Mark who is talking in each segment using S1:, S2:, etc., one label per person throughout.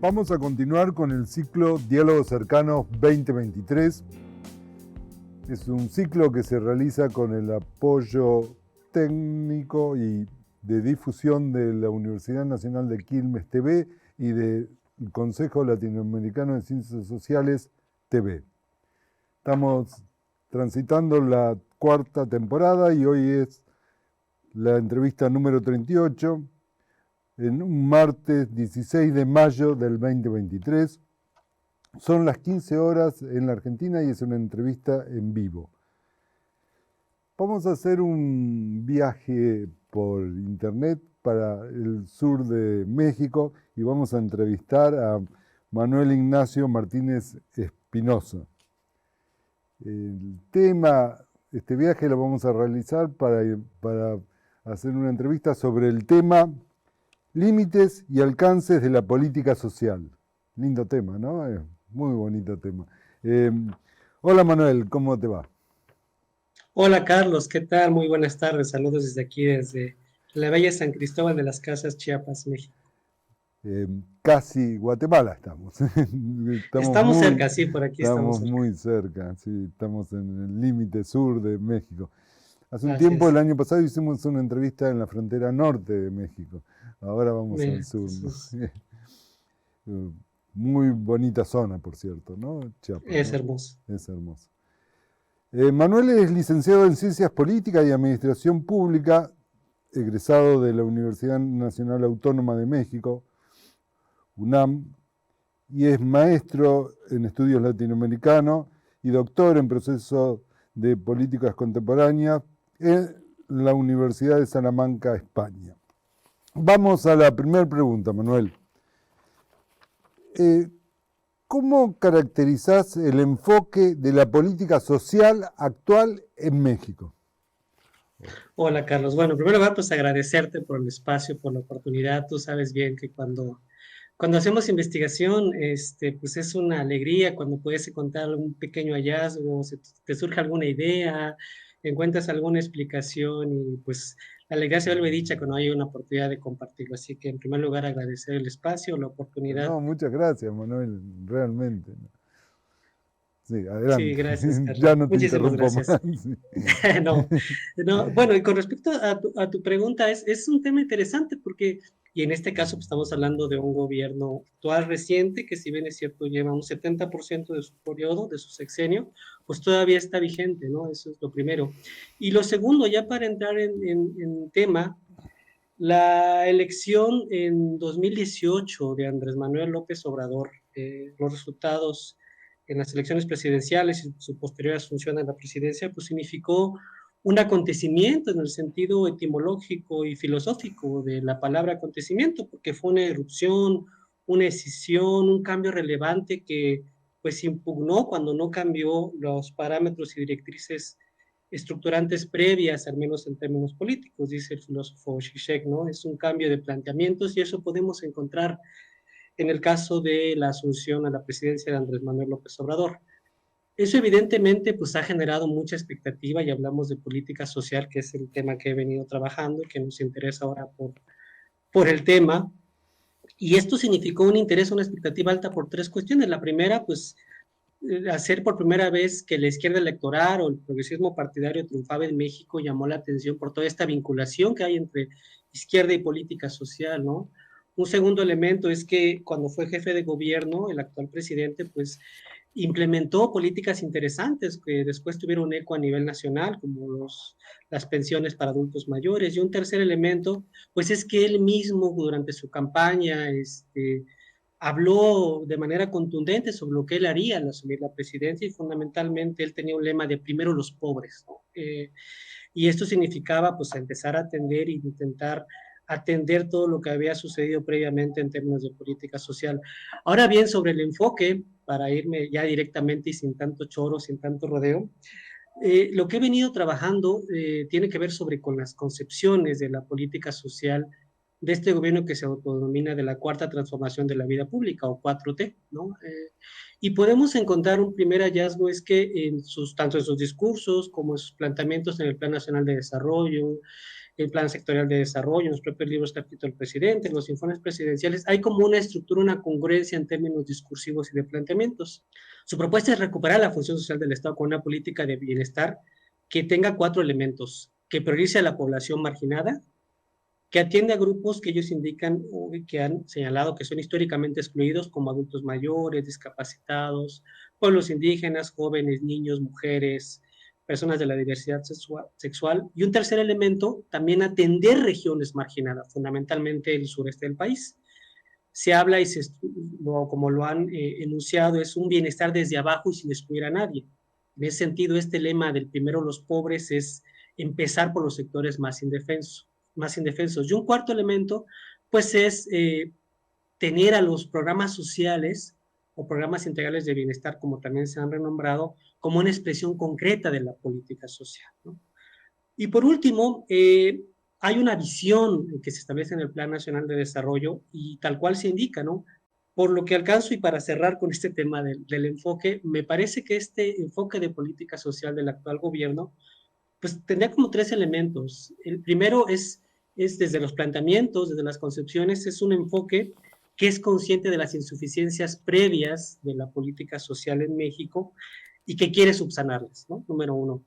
S1: Vamos a continuar con el ciclo Diálogos Cercanos 2023. Es un ciclo que se realiza con el apoyo técnico y de difusión de la Universidad Nacional de Quilmes TV y del Consejo Latinoamericano de Ciencias Sociales TV. Estamos transitando la cuarta temporada y hoy es la entrevista número 38, en un martes 16 de mayo del 2023. Son las 15 horas en la Argentina y es una entrevista en vivo. Vamos a hacer un viaje por internet para el sur de México y vamos a entrevistar a Manuel Ignacio Martínez Espinosa. El tema, este viaje lo vamos a realizar para hacer una entrevista sobre el tema límites y alcances de la política social. Lindo tema, ¿no? Muy bonito tema. Hola Manuel, ¿cómo te va?
S2: Hola Carlos, ¿qué tal? Muy buenas tardes. Saludos desde aquí, desde la bella San Cristóbal de las Casas, Chiapas, México.
S1: Casi Guatemala estamos.
S2: Estamos cerca, sí, por aquí estamos
S1: Estamos
S2: cerca.
S1: muy cerca, sí, estamos en el límite sur de México. Hace un
S2: Así
S1: tiempo, el
S2: es.
S1: año pasado, hicimos una entrevista en la frontera norte de México. Ahora vamos al
S2: Mira,
S1: sur, ¿no?
S2: es,
S1: Muy bonita zona, por cierto, ¿no? Chiapas,
S2: es
S1: ¿no?
S2: hermoso.
S1: Es hermoso. Manuel es licenciado en Ciencias Políticas y Administración Pública, egresado de la Universidad Nacional Autónoma de México, UNAM, y es maestro en estudios latinoamericanos y doctor en proceso de políticas contemporáneas en la Universidad de Salamanca, España. Vamos a la primera pregunta, Manuel. ¿Cómo caracterizás el enfoque de la política social actual en México?
S2: Hola Carlos. Bueno, en primer lugar, pues agradecerte por el espacio, por la oportunidad. Tú sabes bien que cuando hacemos investigación, pues es una alegría cuando puedes encontrar un pequeño hallazgo, te surge alguna idea, encuentras alguna explicación y pues la alegría se vuelve dicha cuando hay una oportunidad de compartirlo. Así que en primer lugar agradecer el espacio, la oportunidad.
S1: No, muchas gracias, Manuel, realmente. Sí,
S2: Sí,
S1: adelante.
S2: gracias,
S1: Ya
S2: Carlos.
S1: no te
S2: Muchísimas
S1: interrumpo más.
S2: gracias.
S1: Sí.
S2: No, no, bueno, y con respecto a tu pregunta, es un tema interesante porque, y en este caso pues, estamos hablando de un gobierno actual reciente que si bien es cierto lleva un 70% de su periodo, de su sexenio, pues todavía está vigente, ¿no? Eso es lo primero. Y lo segundo, ya para entrar en tema, la elección en 2018 de Andrés Manuel López Obrador, los resultados en las elecciones presidenciales y su posterior asunción a la presidencia, pues significó un acontecimiento en el sentido etimológico y filosófico de la palabra acontecimiento, porque fue una erupción, una decisión, un cambio relevante que pues impugnó cuando no cambió los parámetros y directrices estructurantes previas, al menos en términos políticos, dice el filósofo Zizek, ¿no? Es un cambio de planteamientos y eso podemos encontrar en el caso de la asunción a la presidencia de Andrés Manuel López Obrador. Eso evidentemente pues ha generado mucha expectativa y hablamos de política social, que es el tema que he venido trabajando y que nos interesa ahora por el tema. Y esto significó un interés, una expectativa alta por tres cuestiones. La primera, pues hacer por primera vez que la izquierda electoral o el progresismo partidario triunfaba en México llamó la atención por toda esta vinculación que hay entre izquierda y política social, ¿no? Un segundo elemento es que cuando fue jefe de gobierno, el actual presidente, pues implementó políticas interesantes que después tuvieron eco a nivel nacional, como las pensiones para adultos mayores. Y un tercer elemento, pues es que él mismo durante su campaña, habló de manera contundente sobre lo que él haría al asumir la presidencia y fundamentalmente él tenía un lema de primero los pobres, ¿no? Y esto significaba pues empezar a atender e intentar atender todo lo que había sucedido previamente en términos de política social. Ahora bien, sobre el enfoque, para irme ya directamente y sin tanto choro, sin tanto rodeo, lo que he venido trabajando tiene que ver sobre con las concepciones de la política social de este gobierno que se autodenomina de la cuarta transformación de la vida pública o 4T, ¿no? Y podemos encontrar un primer hallazgo es que tanto en sus discursos como en sus planteamientos en el Plan Nacional de Desarrollo, el Plan Sectorial de Desarrollo, en los propios libros que ha escrito el presidente, en los informes presidenciales, hay como una estructura, una congruencia en términos discursivos y de planteamientos. Su propuesta es recuperar la función social del Estado con una política de bienestar que tenga 4 elementos: que priorice a la población marginada, que atiende a grupos que ellos indican o que han señalado que son históricamente excluidos, como adultos mayores, discapacitados, pueblos indígenas, jóvenes, niños, mujeres, personas de la diversidad sexual. Y un tercer elemento, también atender regiones marginadas, fundamentalmente el sureste del país. Se habla y como lo han enunciado, es un bienestar desde abajo y sin excluir a nadie. En ese sentido, este lema del primero los pobres es empezar por los sectores más indefensos. Y un cuarto elemento, pues es tener a los programas sociales o programas integrales de bienestar, como también se han renombrado, como una expresión concreta de la política social, ¿no? Y por último, hay una visión que se establece en el Plan Nacional de Desarrollo y tal cual se indica, ¿no? Por lo que alcanzo, y para cerrar con este tema del enfoque, me parece que este enfoque de política social del actual gobierno pues tendría como 3 elementos. El primero es desde los planteamientos, desde las concepciones, es un enfoque que es consciente de las insuficiencias previas de la política social en México y que quiere subsanarlas, ¿no? Número 1.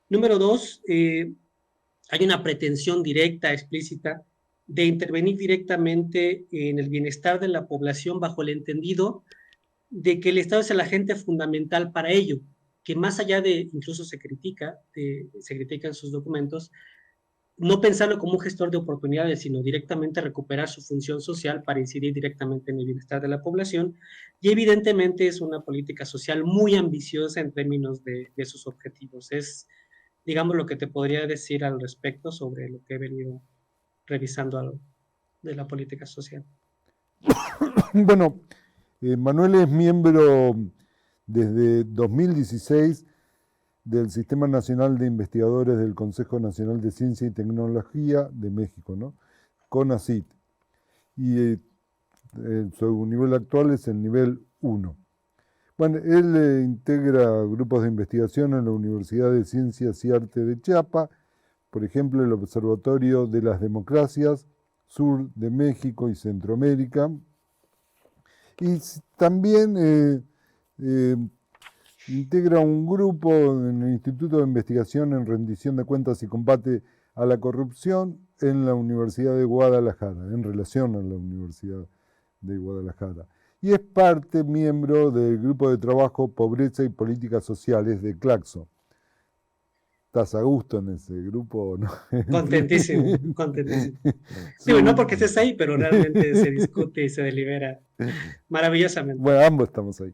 S2: Número 2, hay una pretensión directa, explícita, de intervenir directamente en el bienestar de la población bajo el entendido de que el Estado es el agente fundamental para ello, que más allá de, incluso se critica en sus documentos, no pensarlo como un gestor de oportunidades, sino directamente recuperar su función social para incidir directamente en el bienestar de la población. Y evidentemente es una política social muy ambiciosa en términos de sus objetivos. Es, digamos, lo que te podría decir al respecto sobre lo que he venido revisando de la política social.
S1: Bueno, Manuel es miembro desde 2016 del Sistema Nacional de Investigadores del Consejo Nacional de Ciencia y Tecnología de México, ¿no? CONACYT. Y su nivel actual es el nivel 1. Bueno, él integra grupos de investigación en la Universidad de Ciencias y Arte de Chiapas, por ejemplo, el Observatorio de las Democracias, Sur de México y Centroamérica. Y también integra un grupo en el Instituto de Investigación en Rendición de Cuentas y Combate a la Corrupción en la Universidad de Guadalajara, en relación a la Universidad de Guadalajara. Y es miembro del Grupo de Trabajo Pobreza y Políticas Sociales de Claxo. ¿Estás a gusto en ese grupo, no?
S2: Contentísimo, contentísimo. Digo, no porque estés ahí, pero realmente se discute y se delibera maravillosamente.
S1: Bueno, ambos estamos ahí.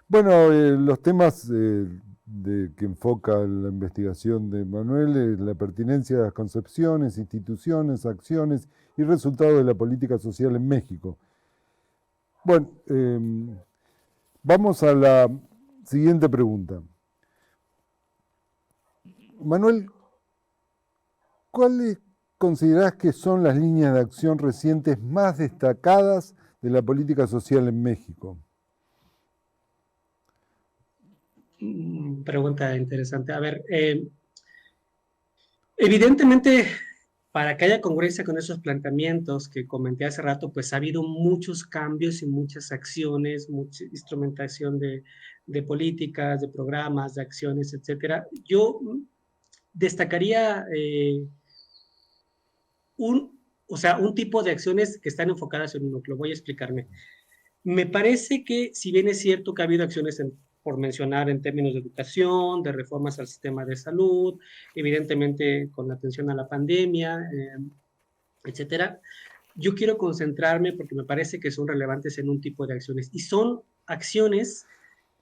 S1: Bueno, los temas que enfoca la investigación de Manuel es la pertinencia de las concepciones, instituciones, acciones y resultados de la política social en México. Bueno, vamos a la siguiente pregunta. Manuel, ¿cuáles considerás que son las líneas de acción recientes más destacadas de la política social en México?
S2: Pregunta interesante. A ver, evidentemente, para que haya congruencia con esos planteamientos que comenté hace rato, pues ha habido muchos cambios y muchas acciones, mucha instrumentación de políticas, de programas, de acciones, etcétera. Yo destacaría un tipo de acciones que están enfocadas en un núcleo. Voy a explicarme. Me parece que, si bien es cierto que ha habido acciones por mencionar en términos de educación, de reformas al sistema de salud, evidentemente con la atención a la pandemia, etcétera, yo quiero concentrarme porque me parece que son relevantes en un tipo de acciones. Y son acciones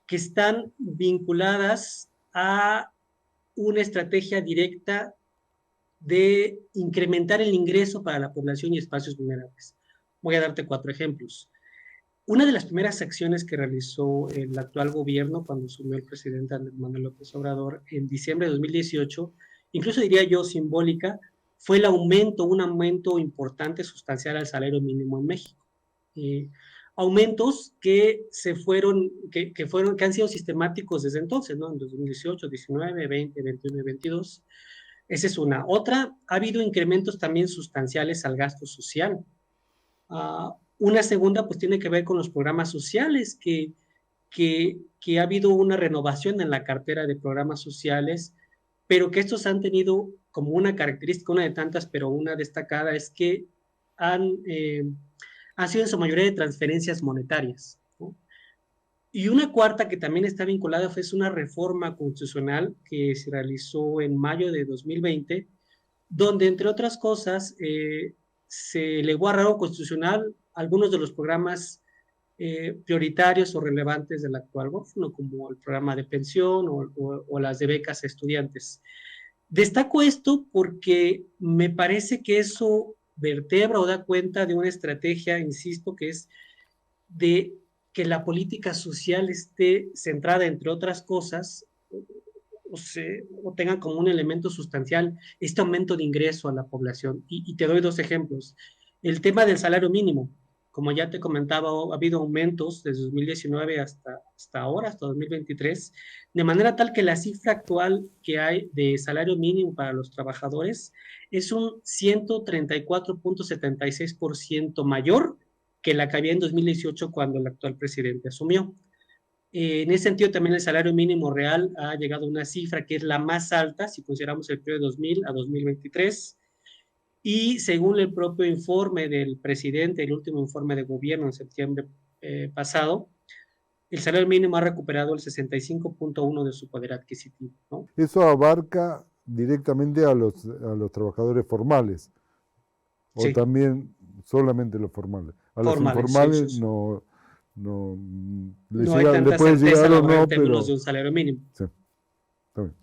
S2: que están vinculadas a una estrategia directa de incrementar el ingreso para la población y espacios vulnerables. Voy a darte 4 ejemplos. Una de las primeras acciones que realizó el actual gobierno cuando asumió el presidente Andrés Manuel López Obrador en diciembre de 2018, incluso diría yo simbólica, fue un aumento importante, sustancial al salario mínimo en México. Aumentos que han sido sistemáticos desde entonces, ¿no? En 2018, 19, 20, 21 y 22. Esa es una. Otra, ha habido incrementos también sustanciales al gasto social. Una segunda, pues tiene que ver con los programas sociales, que ha habido una renovación en la cartera de programas sociales, pero que estos han tenido como una característica, una de tantas, pero una destacada, es que han, eh, han sido en su mayoría de transferencias monetarias, ¿no? Y una cuarta que también está vinculada fue una reforma constitucional que se realizó en mayo de 2020, donde, entre otras cosas, se elevó a rango constitucional algunos de los programas prioritarios o relevantes del actual gobierno, como el programa de pensión o las de becas a estudiantes. Destaco esto porque me parece que eso vertebra o da cuenta de una estrategia, insisto, que es de que la política social esté centrada, entre otras cosas, o tenga como un elemento sustancial este aumento de ingreso a la población. Y te doy dos ejemplos. El tema del salario mínimo. Como ya te comentaba, ha habido aumentos desde 2019 hasta ahora, hasta 2023, de manera tal que la cifra actual que hay de salario mínimo para los trabajadores es un 134.76% mayor que la que había en 2018 cuando el actual presidente asumió. En ese sentido, también el salario mínimo real ha llegado a una cifra que es la más alta si consideramos el periodo de 2000 a 2023. Y según el propio informe del presidente, el último informe de gobierno en septiembre pasado, el salario mínimo ha recuperado el 65.1 de su poder adquisitivo, ¿no?
S1: Eso abarca directamente a los trabajadores formales, o
S2: Sí,
S1: también solamente los formales. A los
S2: formales, sí, sí,
S1: informales
S2: sí.
S1: no, no
S2: No hay
S1: le
S2: tanta
S1: puede
S2: certeza
S1: llegar o
S2: laboral en
S1: no,
S2: términos de
S1: pero
S2: un salario mínimo.
S1: sí, está bien.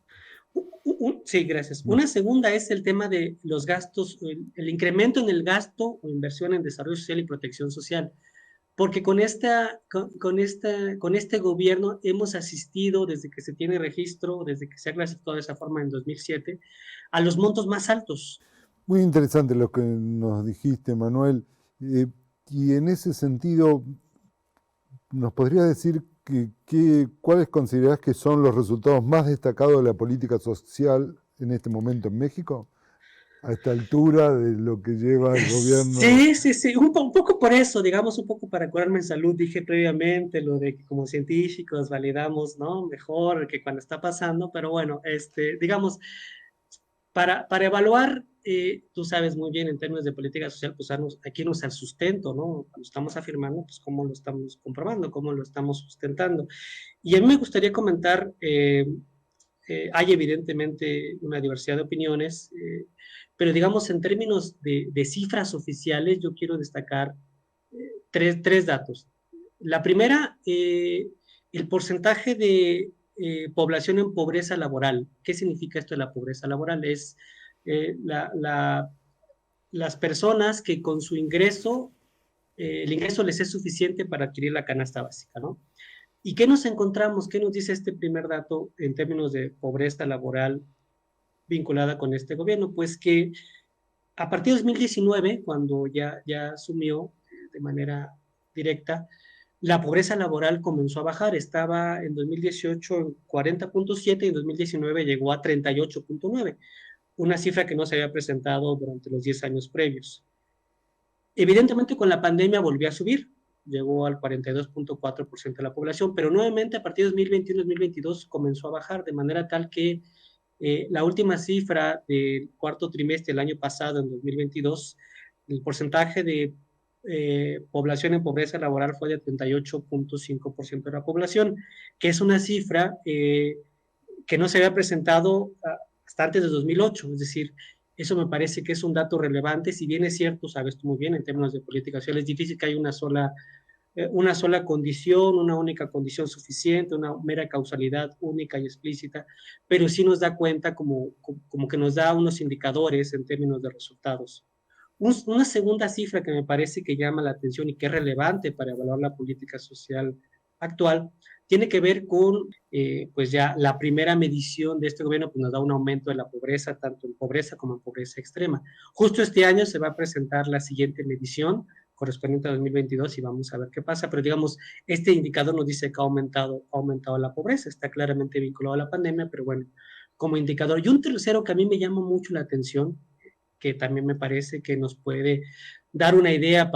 S2: Sí, gracias.
S1: No.
S2: Una segunda es el tema de los gastos, el incremento en el gasto o inversión en desarrollo social y protección social, porque con este gobierno hemos asistido desde que se tiene registro, desde que se ha clasificado de esa forma en 2007, a los montos más altos.
S1: Muy interesante lo que nos dijiste, Manuel. Eh, y en ese sentido, ¿nos podrías decir cuáles considerás que son los resultados más destacados de la política social en este momento en México? A esta altura de lo que lleva el gobierno.
S2: Sí, sí, sí, un poco por eso, digamos, un poco para curarme en salud, dije previamente lo de que como científicos validamos, ¿no? Mejor que cuando está pasando, pero bueno, digamos, para evaluar, tú sabes muy bien en términos de política social, pues aquí nos el sustento, ¿no? Cuando estamos afirmando, pues cómo lo estamos comprobando, cómo lo estamos sustentando. Y a mí me gustaría comentar, hay evidentemente una diversidad de opiniones, pero digamos en términos de cifras oficiales, yo quiero destacar tres datos. La primera, el porcentaje de población en pobreza laboral. ¿Qué significa esto de la pobreza laboral? Es eh, la, la, las personas que con su ingreso, el ingreso les es suficiente para adquirir la canasta básica, ¿no? ¿Y qué nos encontramos? ¿Qué nos dice este primer dato en términos de pobreza laboral vinculada con este gobierno? Pues que a partir de 2019, cuando ya asumió de manera directa, la pobreza laboral comenzó a bajar. Estaba en 2018 en 40.7 y en 2019 llegó a 38.9, una cifra que no se había presentado durante los 10 años previos. Evidentemente con la pandemia volvió a subir, llegó al 42.4% de la población, pero nuevamente a partir de 2021-2022 comenzó a bajar de manera tal que la última cifra del cuarto trimestre del año pasado, en 2022, el porcentaje de población en pobreza laboral fue de 38.5% de la población, que es una cifra que no se había presentado hasta antes de 2008, es decir, eso me parece que es un dato relevante, si bien es cierto, sabes tú muy bien, en términos de política social, es difícil que haya una sola condición, una única condición suficiente, una mera causalidad única y explícita, pero sí nos da cuenta como que nos da unos indicadores en términos de resultados. Una segunda cifra que me parece que llama la atención y que es relevante para evaluar la política social actual tiene que ver con, pues ya la primera medición de este gobierno, pues nos da un aumento de la pobreza, tanto en pobreza como en pobreza extrema. Justo este año se va a presentar la siguiente medición correspondiente a 2022 y vamos a ver qué pasa, pero digamos, este indicador nos dice que ha aumentado la pobreza, está claramente vinculado a la pandemia, pero bueno, como indicador. Y un tercero que a mí me llama mucho la atención, que también me parece que nos puede dar una idea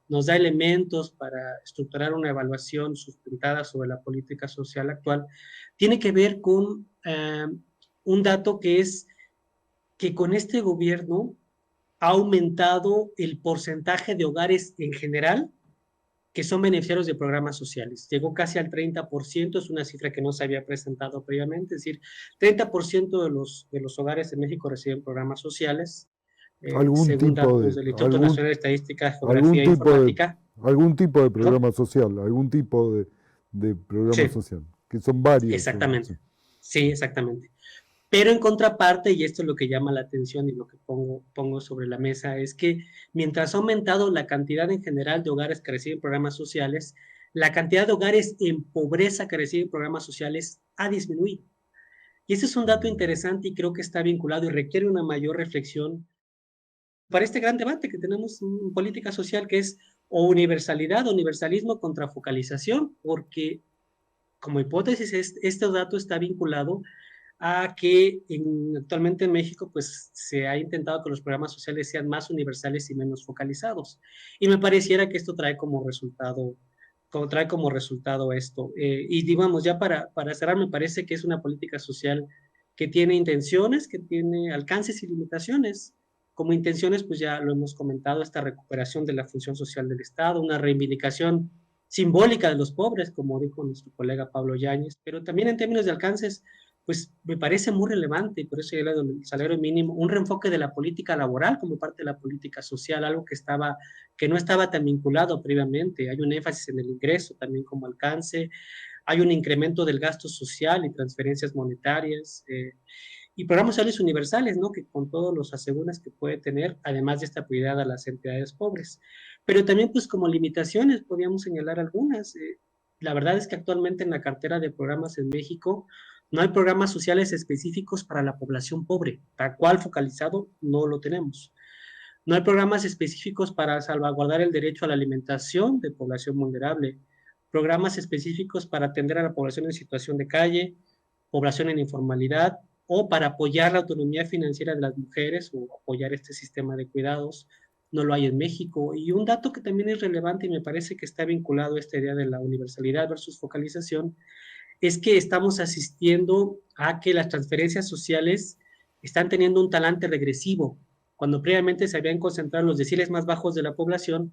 S2: nos da elementos para estructurar una evaluación sustentada sobre la política social actual, tiene que ver con un dato que es que con este gobierno ha aumentado el porcentaje de hogares en general que son beneficiarios de programas sociales. Llegó casi al 30%, es una cifra que no se había presentado previamente, es decir, 30% de los hogares en México reciben programas sociales,
S1: Algún
S2: según
S1: tipo
S2: datos
S1: de,
S2: del Instituto Nacional de Estadística,
S1: algún
S2: Geografía e
S1: tipo de,
S2: Informática.
S1: algún tipo de
S2: ¿Perdón?
S1: programa social, algún tipo de programa
S2: Sí,
S1: social, que son varios.
S2: exactamente.
S1: Sí.
S2: Sí, exactamente. Pero en contraparte, y esto es lo que llama la atención y lo que pongo sobre la mesa, es que mientras ha aumentado la cantidad en general de hogares que reciben programas sociales, la cantidad de hogares en pobreza que reciben programas sociales ha disminuido. Y ese es un dato interesante y creo que está vinculado y requiere una mayor reflexión para este gran debate que tenemos en política social, que es o universalidad, universalismo contra focalización, porque como hipótesis este dato está vinculado a que actualmente en México pues se ha intentado que los programas sociales sean más universales y menos focalizados. Y me pareciera que esto trae como resultado esto. Y digamos, ya para cerrar, me parece que es una política social que tiene intenciones, que tiene alcances y limitaciones. Como intenciones, pues ya lo hemos comentado, esta recuperación de la función social del Estado, una reivindicación simbólica de los pobres, como dijo nuestro colega Pablo Yáñez, pero también en términos de alcances, pues me parece muy relevante, y por eso yo le doy el salario mínimo, un reenfoque de la política laboral como parte de la política social, algo que no estaba tan vinculado previamente. Hay un énfasis en el ingreso también como alcance, hay un incremento del gasto social y transferencias monetarias, y programas sociales universales, ¿no? Que con todos los aseguras que puede tener, además de esta prioridad a las entidades pobres. Pero también, pues, como limitaciones, podríamos señalar algunas. La verdad es que actualmente en la cartera de programas en México no hay programas sociales específicos para la población pobre, tal cual focalizado no lo tenemos. No hay programas específicos para salvaguardar el derecho a la alimentación de población vulnerable, programas específicos para atender a la población en situación de calle, población en informalidad o para apoyar la autonomía financiera de las mujeres o apoyar este sistema de cuidados. No lo hay en México. Y un dato que también es relevante y me parece que está vinculado a esta idea de la universalidad versus focalización es que estamos asistiendo a que las transferencias sociales están teniendo un talante regresivo. Cuando previamente se habían concentrado en los deciles más bajos de la población,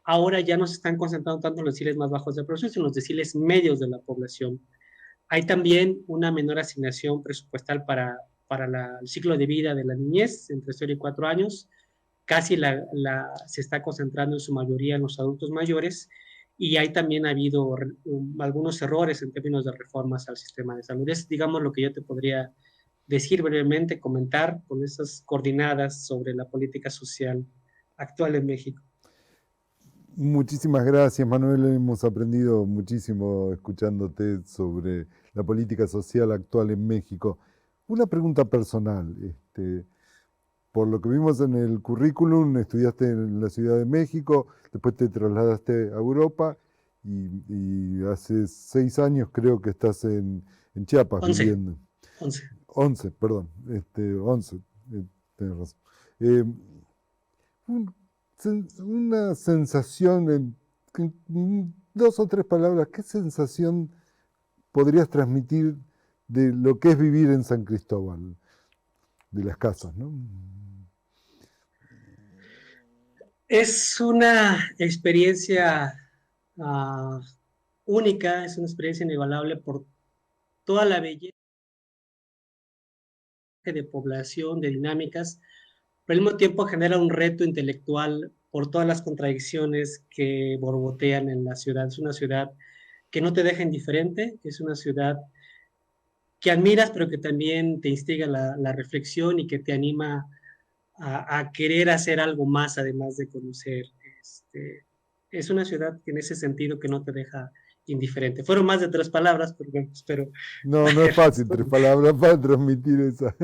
S2: ahora ya no se están concentrando tanto en los deciles más bajos de la población, sino en los deciles medios de la población. Hay también una menor asignación presupuestal para el ciclo de vida de la niñez, entre 0 y 4 años. Casi se está concentrando en su mayoría en los adultos mayores y hay también ha habido algunos errores en términos de reformas al sistema de salud. Es, digamos, lo que yo te podría decir brevemente, comentar con esas coordinadas sobre la política social actual en México.
S1: Muchísimas gracias, Manuel. Hemos aprendido muchísimo escuchándote sobre la política social actual en México. Una pregunta personal. Por lo que vimos en el currículum, estudiaste en la Ciudad de México, después te trasladaste a Europa y hace 6 años creo que estás en Chiapas
S2: 11,
S1: viviendo.
S2: 11.
S1: 11, perdón, 11, tienes razón. Eh, un- una sensación, en 2 o 3 palabras, ¿qué sensación podrías transmitir de lo que es vivir en San Cristóbal, de las casas, ¿no?
S2: Es una experiencia uh, única, es una experiencia inigualable por toda la belleza de población, de dinámicas, pero al mismo tiempo genera un reto intelectual por todas las contradicciones que borbotean en la ciudad. Es una ciudad que no te deja indiferente, es una ciudad que admiras, pero que también te instiga la reflexión y que te anima a querer hacer algo más, además de conocer. Este, es una ciudad que en ese sentido que no te deja indiferente. Fueron más de 3 palabras, pero bueno, espero.
S1: No, no es fácil 3 palabras para transmitir esa,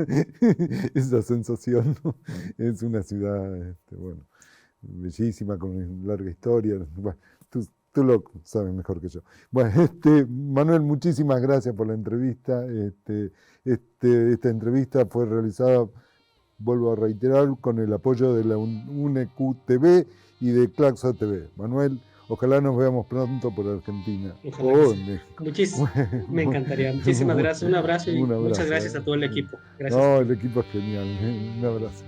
S1: esa sensación, ¿no? Es una ciudad, bueno, bellísima, con una larga historia. Bueno, Tú lo sabes mejor que yo. Bueno, Manuel, muchísimas gracias por la entrevista. Esta entrevista fue realizada, vuelvo a reiterar, con el apoyo de la UNEQ TV y de Claxo TV. Manuel, ojalá nos veamos pronto por Argentina o en México.
S2: Me encantaría. Muchísimas gracias. Un abrazo y muchas gracias a todo el equipo. Gracias.
S1: No, el equipo es genial. Un abrazo.